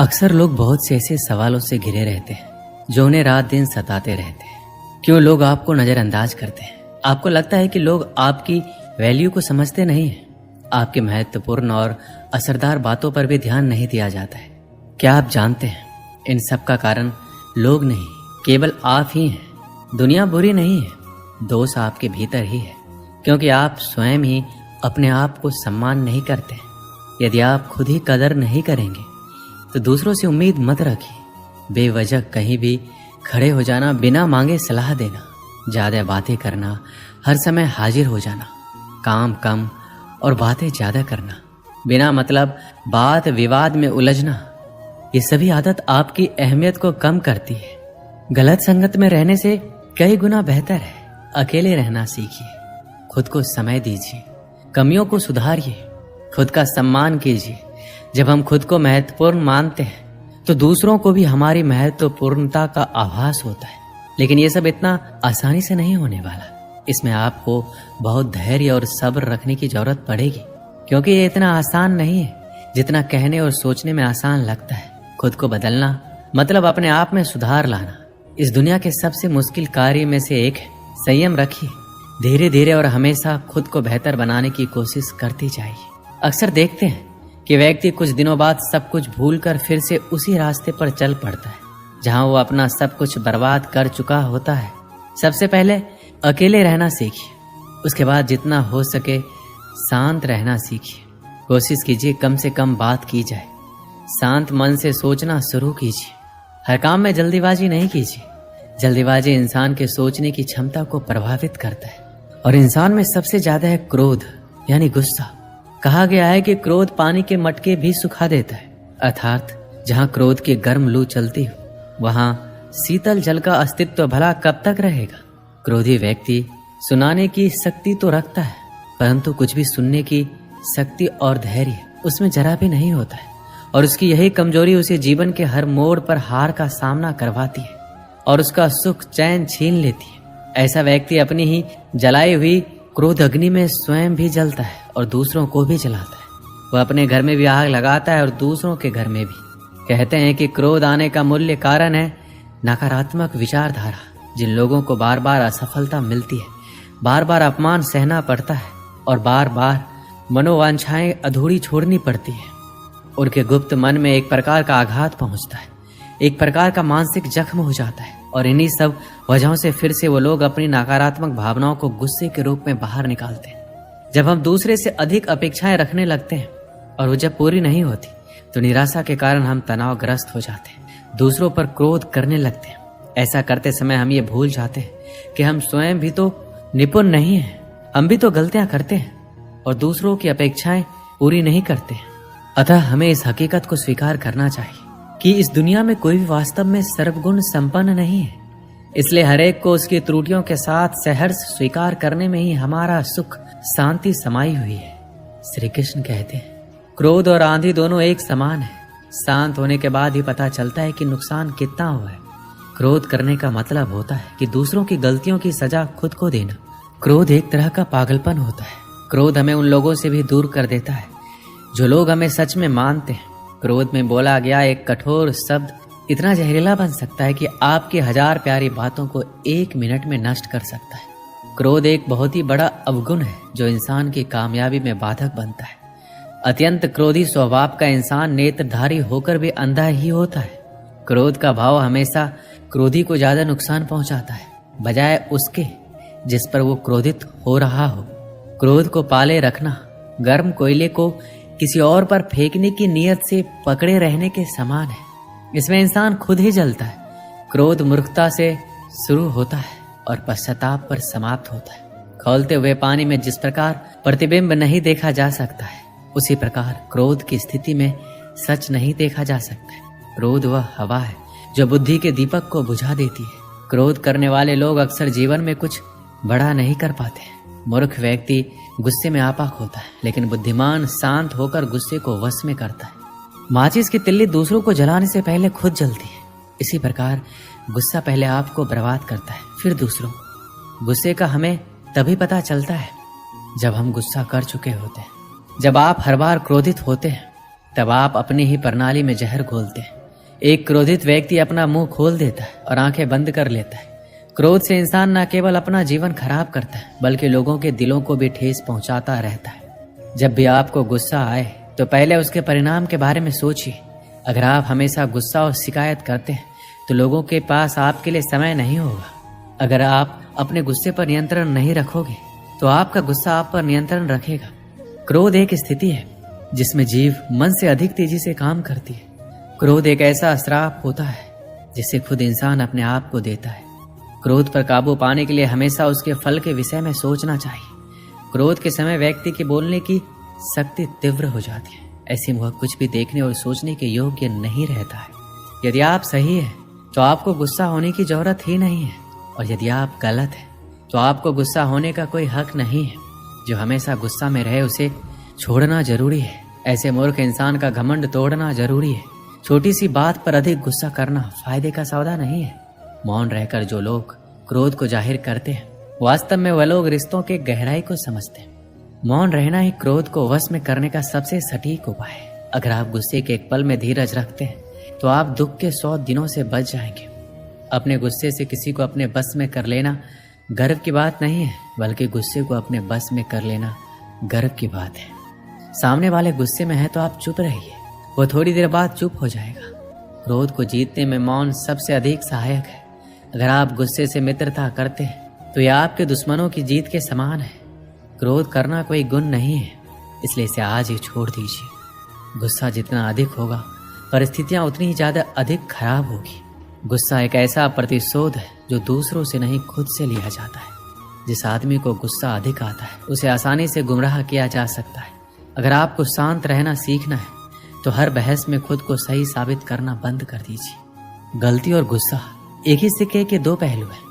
अक्सर लोग बहुत से ऐसे सवालों से घिरे रहते हैं जो उन्हें रात दिन सताते रहते हैं। क्यों लोग आपको नजरअंदाज करते हैं? आपको लगता है कि लोग आपकी वैल्यू को समझते नहीं हैं। आपके महत्वपूर्ण और असरदार बातों पर भी ध्यान नहीं दिया जाता है। क्या आप जानते हैं, इन सब का कारण लोग नहीं, केवल आप ही हैं। दुनिया बुरी नहीं है, दोष आपके भीतर ही है, क्योंकि आप स्वयं ही अपने आप को सम्मान नहीं करते। यदि आप खुद ही कदर नहीं करेंगे तो दूसरों से उम्मीद मत रखिए। बेवजह कहीं भी खड़े हो जाना, बिना मांगे सलाह देना, ज्यादा बातें करना, हर समय हाजिर हो जाना, काम कम और बातें ज्यादा करना, बिना मतलब बात विवाद में उलझना, ये सभी आदत आपकी अहमियत को कम करती है। गलत संगत में रहने से कई गुना बेहतर है अकेले रहना सीखिए। खुद को समय दीजिए, कमियों को सुधारिए, खुद का सम्मान कीजिए। जब हम खुद को महत्वपूर्ण मानते हैं तो दूसरों को भी हमारी महत्वपूर्णता का आभास होता है। लेकिन ये सब इतना आसानी से नहीं होने वाला। इसमें आपको बहुत धैर्य और सब्र रखने की जरूरत पड़ेगी, क्योंकि ये इतना आसान नहीं है जितना कहने और सोचने में आसान लगता है। खुद को बदलना मतलब अपने आप में सुधार लाना। इस दुनिया के सबसे मुश्किल कार्य में से एक है। संयम रखिए, धीरे धीरे और हमेशा खुद को बेहतर बनाने की कोशिश करती जाइए। अक्सर देखते हैं कि व्यक्ति कुछ दिनों बाद सब कुछ भूलकर फिर से उसी रास्ते पर चल पड़ता है जहां वो अपना सब कुछ बर्बाद कर चुका होता है। सबसे पहले अकेले रहना सीखिए, उसके बाद जितना हो सके शांत रहना सीखिए। कोशिश कीजिए कम से कम बात की जाए। शांत मन से सोचना शुरू कीजिए। हर काम में जल्दीबाजी नहीं कीजिए। जल्दीबाजी इंसान के सोचने की क्षमता को प्रभावित करता है और इंसान में सबसे ज्यादा है क्रोध, यानी गुस्सा। कहा गया है कि क्रोध पानी के मटके भी सुखा देता है, अर्थात जहां क्रोध की गर्म लू चलती हो वहां शीतल जल का अस्तित्व भला कब तक रहेगा। क्रोधी व्यक्ति सुनाने की शक्ति तो रखता है, परंतु कुछ भी सुनने की शक्ति और धैर्य उसमें जरा भी नहीं होता है, और उसकी यही कमजोरी उसे जीवन के हर मोड़ पर हार का सामना करवाती है और उसका सुख चैन छीन लेती है। ऐसा व्यक्ति अपनी ही जलाई हुई क्रोध अग्नि में स्वयं भी जलता है और दूसरों को भी जलाता है। वह अपने घर में भी आग लगाता है और दूसरों के घर में भी। कहते हैं कि क्रोध आने का मूल्य कारण है नकारात्मक विचारधारा। जिन लोगों को बार बार असफलता मिलती है, बार बार अपमान सहना पड़ता है और बार बार मनोवांछाएं अधूरी छोड़नी पड़ती है, उनके गुप्त मन में एक प्रकार का आघात पहुंचता है, एक प्रकार का मानसिक जख्म हो जाता है। और इन्हीं सब वजहों से फिर से वो लोग अपनी नकारात्मक भावनाओं को गुस्से के रूप में बाहर निकालते हैं। जब हम दूसरे से अधिक अपेक्षाएं रखने लगते हैं और वो जब पूरी नहीं होती तो निराशा के कारण हम तनावग्रस्त हो जाते हैं, दूसरों पर क्रोध करने लगते हैं। ऐसा करते समय हम ये भूल जाते हैं कि हम स्वयं भी तो निपुण नहीं हैं, हम भी तो गलतियां करते हैं और दूसरों की अपेक्षाएं पूरी नहीं करते। अतः हमें इस हकीकत को स्वीकार करना चाहिए कि इस दुनिया में कोई भी वास्तव में सर्वगुण संपन्न नहीं है। इसलिए हरेक को उसकी त्रुटियों के साथ सहर्ष स्वीकार करने में ही हमारा सुख शांति समाई हुई है। श्री कृष्ण कहते हैं, क्रोध और आंधी दोनों एक समान है। शांत होने के बाद ही पता चलता है कि नुकसान कितना हुआ है। क्रोध करने का मतलब होता है कि दूसरों की गलतियों की सजा खुद को देना। क्रोध एक तरह का पागलपन होता है। क्रोध हमें उन लोगों से भी दूर कर देता है जो लोग हमें सच में मानते हैं। क्रोध में बोला गया एक कठोर शब्द इतना जहरीला बन सकता है कि आपकी 1000 प्यारी बातों को 1 मिनट में नष्ट कर सकता है। क्रोध एक बहुत ही बड़ा अवगुण है जो इंसान की कामयाबी में बाधक बनता है। अत्यंत क्रोधी स्वभाव का इंसान नेत्रधारी होकर भी अंधा ही होता है। क्रोध का भाव हमेशा क्रोधी को ज्यादा नुकसान पहुंचाता है बजाय उसके जिस पर वो क्रोधित हो रहा हो। क्रोध को पाले रखना गर्म कोयले को किसी और पर फेंकने की नीयत से पकड़े रहने के समान है। इसमें इंसान खुद ही जलता है। क्रोध मूर्खता से शुरू होता है और पश्चाताप पर समाप्त होता है। खौलते हुए पानी में जिस प्रकार प्रतिबिंब नहीं देखा जा सकता है, उसी प्रकार क्रोध की स्थिति में सच नहीं देखा जा सकता है। क्रोध वह हवा है जो बुद्धि के दीपक को बुझा देती है। क्रोध करने वाले लोग अक्सर जीवन में कुछ बड़ा नहीं कर पाते। मूर्ख व्यक्ति गुस्से में आपाक होता है, लेकिन बुद्धिमान शांत होकर गुस्से को वश में करता है। माचिस की तिल्ली दूसरों को जलाने से पहले खुद जलती है। इसी प्रकार गुस्सा पहले आपको बर्बाद करता है, फिर दूसरों को। गुस्से का हमें तभी पता चलता है जब हम गुस्सा कर चुके होते हैं। जब आप हर बार क्रोधित होते हैं तब आप अपनी ही प्रणाली में जहर घोलते हैं। एक क्रोधित व्यक्ति अपना मुंह खोल देता है और आंखें बंद कर लेता है। क्रोध से इंसान न केवल अपना जीवन खराब करता है बल्कि लोगों के दिलों को भी ठेस पहुंचाता रहता है। जब भी आपको गुस्सा आए तो पहले उसके परिणाम के बारे में सोचिए। अगर आप हमेशा गुस्सा और शिकायत करते हैं तो लोगों के पास आपके लिए समय नहीं होगा। अगर आप अपने गुस्से पर नियंत्रण नहीं रखोगे तो आपका गुस्सा आप पर नियंत्रण रखेगा। क्रोध एक स्थिति है जिसमें जीव मन से अधिक तेजी से काम करती है। क्रोध एक ऐसा श्राप होता है जिसे खुद इंसान अपने आप को देता है। क्रोध पर काबू पाने के लिए हमेशा उसके फल के विषय में सोचना चाहिए। क्रोध के समय व्यक्ति की बोलने की शक्ति तीव्र हो जाती है। ऐसे में वह कुछ भी देखने और सोचने के योग्य नहीं रहता है। यदि आप सही हैं तो आपको गुस्सा होने की जरूरत ही नहीं है, और यदि आप गलत हैं तो आपको गुस्सा होने का कोई हक नहीं है। जो हमेशा गुस्सा में रहे उसे छोड़ना जरूरी है। ऐसे मूर्ख इंसान का घमंड तोड़ना जरूरी है। छोटी सी बात पर अधिक गुस्सा करना फायदे का सौदा नहीं है। मौन रहकर जो लोग क्रोध को जाहिर करते हैं वास्तव में वह लोग रिश्तों के गहराई को समझते हैं। मौन रहना ही क्रोध को वश में करने का सबसे सटीक उपाय है। अगर आप गुस्से के एक पल में धीरज रखते हैं तो आप दुख के 100 दिनों से बच जाएंगे। अपने गुस्से से किसी को अपने बस में कर लेना गर्व की बात नहीं है, बल्कि गुस्से को अपने बस में कर लेना गर्व की बात है। सामने वाले गुस्से में है तो आप चुप रहिए, वो थोड़ी देर बाद चुप हो जाएगा। क्रोध को जीतने में मौन सबसे अधिक सहायक है। अगर आप गुस्से से मित्रता करते हैं तो यह आपके दुश्मनों की जीत के समान है। क्रोध करना कोई गुण नहीं है, इसलिए इसे आज ही छोड़ दीजिए। गुस्सा जितना अधिक होगा परिस्थितियां उतनी ही ज्यादा अधिक खराब होगी। गुस्सा एक ऐसा प्रतिशोध है जो दूसरों से नहीं खुद से लिया जाता है। जिस आदमी को गुस्सा अधिक आता है उसे आसानी से गुमराह किया जा सकता है। अगर आपको शांत रहना सीखना है तो हर बहस में खुद को सही साबित करना बंद कर दीजिए। गलती और गुस्सा एक ही सिक्के के दो पहलू हैं।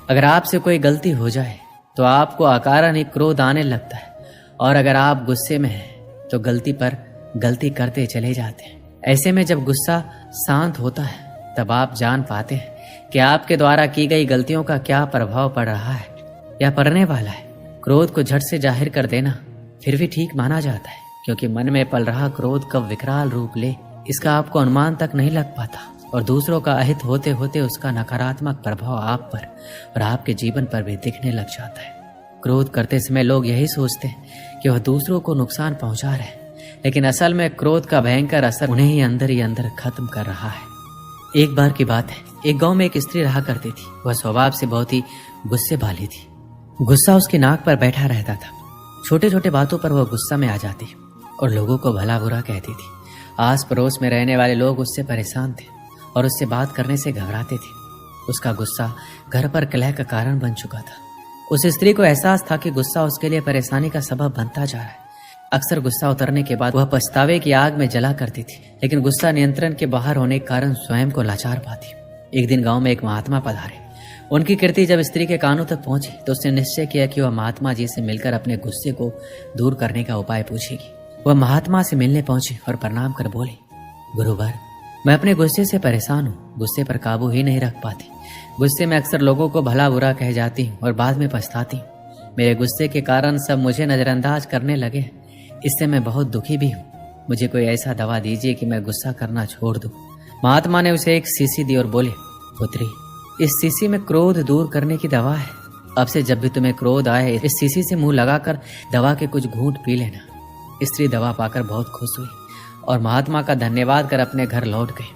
अगर आपसे कोई गलती हो जाए तो आपको अकारण ही क्रोध आने लगता है, और अगर आप गुस्से में हैं तो गलती पर गलती करते चले जाते हैं। ऐसे में जब गुस्सा शांत होता है तब आप जान पाते हैं कि आपके द्वारा की गई गलतियों का क्या प्रभाव पड़ रहा है या पड़ने वाला है। क्रोध को झट से जाहिर कर देना फिर भी ठीक माना जाता है, क्योंकि मन में पल रहा क्रोध कब विकराल रूप ले इसका आपको अनुमान तक नहीं लग पाता, और दूसरों का अहित होते होते उसका नकारात्मक प्रभाव आप पर और आपके जीवन पर भी दिखने लग जाता है। क्रोध करते समय लोग यही सोचते हैं कि वह दूसरों को नुकसान पहुंचा रहे हैं, लेकिन असल में क्रोध का भयंकर असर उन्हें ही अंदर खत्म कर रहा है। एक बार की बात है, एक गांव में एक स्त्री रहा करती थी। वह स्वभाव से बहुत ही गुस्से वाली थी। गुस्सा उसकी नाक पर बैठा रहता था। छोटे छोटे बातों पर वह गुस्सा में आ जाती और लोगों को भला बुरा कहती थी। आस पड़ोस में रहने वाले लोग उससे परेशान थे और उससे बात करने से घबराते थे। उसका गुस्सा घर पर कलह का कारण बन चुका था। उस स्त्री को एहसास था कि गुस्सा उसके लिए परेशानी का सबब बनता जा रहा है। अक्सर गुस्सा उतरने के बाद वह पछतावे की आग में जला करती थी, लेकिन गुस्सा नियंत्रण के बाहर होने के कारण स्वयं को लाचार पाती। एक दिन गांव में एक महात्मा पधारे। उनकी कीर्ति जब स्त्री के कानों तक पहुंची तो उसने निश्चय किया कि वह महात्मा जी से मिलकर अपने गुस्से को दूर करने का उपाय पूछेगी। वह महात्मा से मिलने पहुंची और प्रणाम कर बोली, गुरुवर, मैं अपने गुस्से से परेशान हूँ। गुस्से पर काबू ही नहीं रख पाती। गुस्से में अक्सर लोगों को भला बुरा कह जाती हूँ और बाद में पछताती हूँ। मेरे गुस्से के कारण सब मुझे नजरअंदाज करने लगे। इससे मैं बहुत दुखी भी हूँ। मुझे कोई ऐसा दवा दीजिए कि मैं गुस्सा करना छोड़ दूँ। महात्मा ने उसे एक शीशी दी और बोले, पुत्री, इस शीशी में क्रोध दूर करने की दवा है। अब से जब भी तुम्हें क्रोध आए इस शीशी से मुंह लगाकर दवा के कुछ घूंट पी लेना। स्त्री दवा पाकर बहुत खुश हुई और महात्मा का धन्यवाद कर अपने घर लौट गई।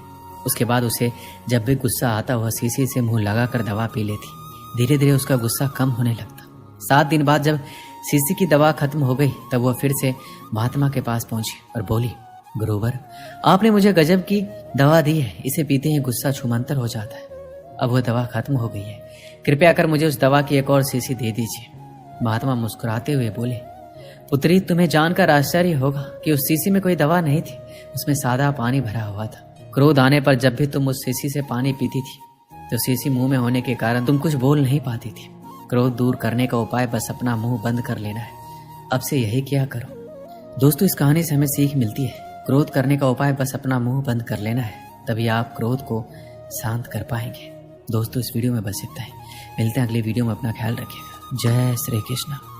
उसके बाद उसे जब भी गुस्सा आता वह शीशी से मुंह लगाकर दवा पी लेती। धीरे धीरे उसका गुस्सा कम होने लगता। 7 दिन बाद जब शीशी की दवा खत्म हो गई तब वह फिर से महात्मा के पास पहुंची और बोली, गुरुवर, आपने मुझे गजब की दवा दी है। इसे पीते ही गुस्सा छूमंतर हो जाता है। अब वह दवा खत्म हो गई है। कृपया कर मुझे उस दवा की एक और शीशी दे दीजिए। महात्मा मुस्कुराते हुए बोले, पुत्री, तुम्हें जानकर आश्चर्य होगा कि उस शीशी में कोई दवा नहीं थी। उसमें सादा पानी भरा हुआ था। क्रोध आने पर जब भी तुम उस शीशी से पानी पीती थी तो शीशी मुंह में होने के कारण तुम कुछ बोल नहीं पाती थी। क्रोध दूर करने का उपाय बस अपना मुंह बंद कर लेना है। अब से यही किया करो। दोस्तों, इस कहानी से हमें सीख मिलती है, क्रोध करने का उपाय बस अपना मुंह बंद कर लेना है, तभी आप क्रोध को शांत कर पाएंगे। दोस्तों, इस वीडियो में बस इतना ही। मिलते हैं अगली वीडियो में। अपना ख्याल रखिएगा। जय श्री कृष्ण।